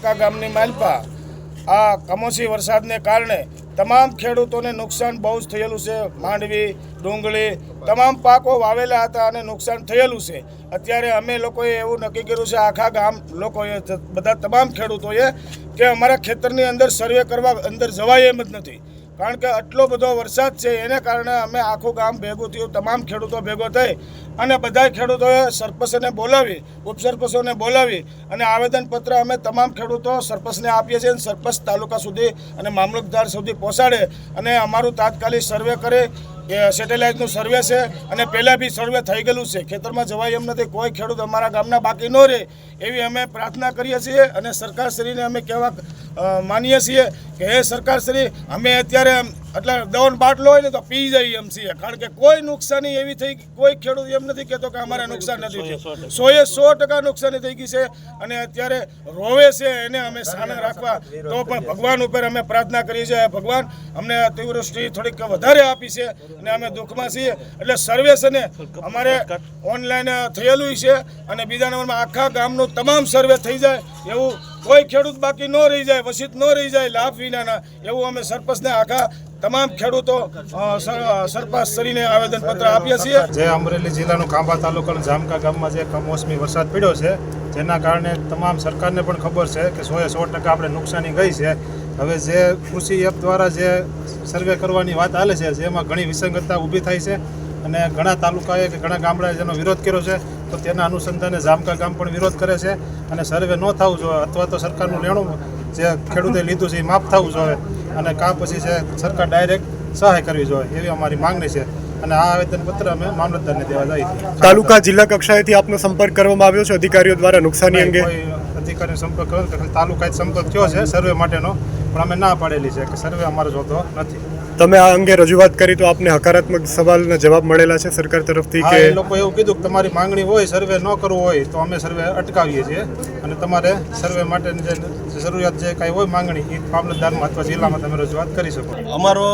આખા ગામની માલપા આ કમોસમી વરસાદને કારણે તમામ ખેડૂતોને નુકસાન બહુ જ થયેલું છે। માંડવી, ડુંગળી તમામ પાકો વાવેલા હતા અને નુકસાન થયેલું છે। અત્યારે અમે લોકોએ એવું નક્કી કર્યું છે, આખા ગામ લોકોએ, બધા તમામ ખેડૂતોએ, કે અમારા ખેતરની અંદર સર્વે કરવા અંદર જવાય એમ જ નથી, કારણ કે આટલો બધો વરસાદ છે। એને કારણે અમે આખું ગામ ભેગું થયું, તમામ ખેડૂતો ભેગો થઈ અને બધા ખેડૂતોએ સરપંચને બોલાવી, ઉપસરપંચોને બોલાવી અને આવેદનપત્ર અમે તમામ ખેડૂતો સરપંચને આપીએ છીએ। સરપંચ તાલુકા સુધી અને મામલતદાર સુધી પહોંચાડે અને અમારું તાત્કાલિક સર્વે કરે। એ સેટેલાઇટનું સર્વે છે અને પહેલાં બી સર્વે થઈ ગયેલું છે। ખેતરમાં જવાય એમ નથી, કોઈ ખેડૂત અમારા ગામના બાકી ન રહે એવી અમે પ્રાર્થના કરીએ છીએ અને સરકારશ્રીને અમે કહેવા માનીએ છીએ કે હે સરકારશ્રી, અમે અત્યારે એટલે દવાનો બાટલો હોય ને તો પી જઈએ એમ છીએ, કારણ કે કોઈ નુકસાની એવી થઈ, કોઈ ખેડૂત એમ નથી કહેતો કે અમારે નુકસાન નથી થયું। 100% નુકસાની થઈ ગઈ છે અને અત્યારે રોવે છે, એને અમે સાને રાખવા તો પણ ભગવાન ઉપર અમે પ્રાર્થના કરીએ છીએ, ભગવાન અમને અતિવૃષ્ટિ થોડીક વધારે આપી છે અને અમે દુઃખમાં છીએ। એટલે સર્વે છે ને અમારે ઓનલાઈન થયેલું છે અને બીજા નંબરમાં આખા ગામનું તમામ સર્વે થઈ જાય એવું, કોઈ ખેડૂત બાકી ન રહી જાય, વસિત ન રહી જાય લાભ વિનાના, એવું અમે સરપંચને આખા તમામ ખેડૂતો સરપંચશ્રીને આવેદનપત્ર આપીએ છીએ। જે અમરેલી જિલ્લાનું ખાંભા તાલુકાના જામકા ગામમાં જે કમોસમી વરસાદ પડ્યો છે, જેના કારણે તમામ સરકારને પણ ખબર છે કે 100% આપણે નુકસાની ગઈ છે। હવે જે કૃષિ એપ દ્વારા જે સર્વે કરવાની વાત ચાલે છે, જેમાં ઘણી વિસંગતતા ઊભી થાય છે અને ઘણા તાલુકાએ કે ઘણા ગામડાએ જેનો વિરોધ કર્યો છે, તો તેના અનુસંધાને જામકા ગામ પણ વિરોધ કરે છે અને સર્વે ન થવું જોઈએ, અથવા તો સરકારનું લેણું જે ખેડૂતે લીધું છે એ માફ થવું જોઈએ અને કાં પછી છે સરકાર ડાયરેક્ટ સહાય કરવી જોઈએ, એવી અમારી માંગણી છે અને આ આવેદનપત્ર અમે મામલતદારને દેવા જઈએ છીએ। તાલુકા જિલ્લા કક્ષાએથી આપનો સંપર્ક કરવામાં આવ્યો છે અધિકારીઓ દ્વારા નુકસાની અંગે? કોઈ અધિકારીનો સંપર્ક કર્યો, તાલુકાએ સંપર્ક થયો છે સર્વે માટેનો, પણ અમે ના પાડેલી છે કે સર્વે અમારો જોતો નથી। તમે આ અંગે રજૂઆત કરી તો આપને હકારાત્મક સવાલના જવાબ મળેલા છે સરકાર તરફથી કે? એ લોકો એવું કીધું કે તમારી માંગણી હોય, સર્વે ન કરવું હોય તો અમે સર્વે અટકાવીએ છીએ અને તમારે સર્વે માટેની જે જરૂરિયાત જે કાંઈ હોય માંગણી, એ મામલતદારમાં અથવા જિલ્લામાં તમે રજૂઆત કરી શકો। અમારો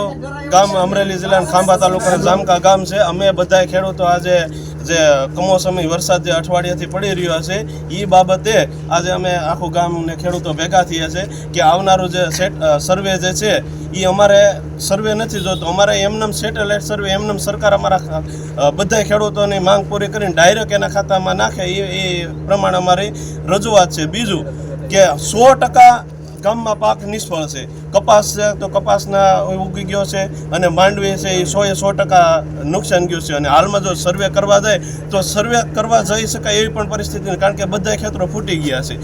ગામ અમરેલી જિલ્લાના ખાંભા તાલુકાના જામકા ગામ છે। અમે બધા ખેડૂતો આજે જે કમોસમી વરસાદ જે અઠવાડિયાથી પડી રહ્યો છે, એ બાબતે આજે અમે આખું ગામને ખેડૂતો ભેગા થયા છે કે આવનારું જે સર્વે જે છે એ અમારે સર્વે નથી જોતો, અમારે એમનેમ સેટેલાઇટ સર્વે એમનેમ સરકાર અમારા બધા ખેડૂતોની માંગ પૂરી કરીને ડાયરેક્ટ એના ખાતામાં નાખે એ પ્રમાણે અમારી રજૂઆત છે। બીજું કે 100% ગામમાં પાક નિષ્ફળ છે, કપાસ છે તો કપાસના ઉગી ગયો છે અને માંડવી છે એ 100% નુકસાન ગયું છે અને હાલમાં જો સર્વે કરવા જાય તો સર્વે કરવા જઈ શકાય એવી પણ પરિસ્થિતિ, કારણ કે બધા ખેતરો ફૂટી ગયા છે।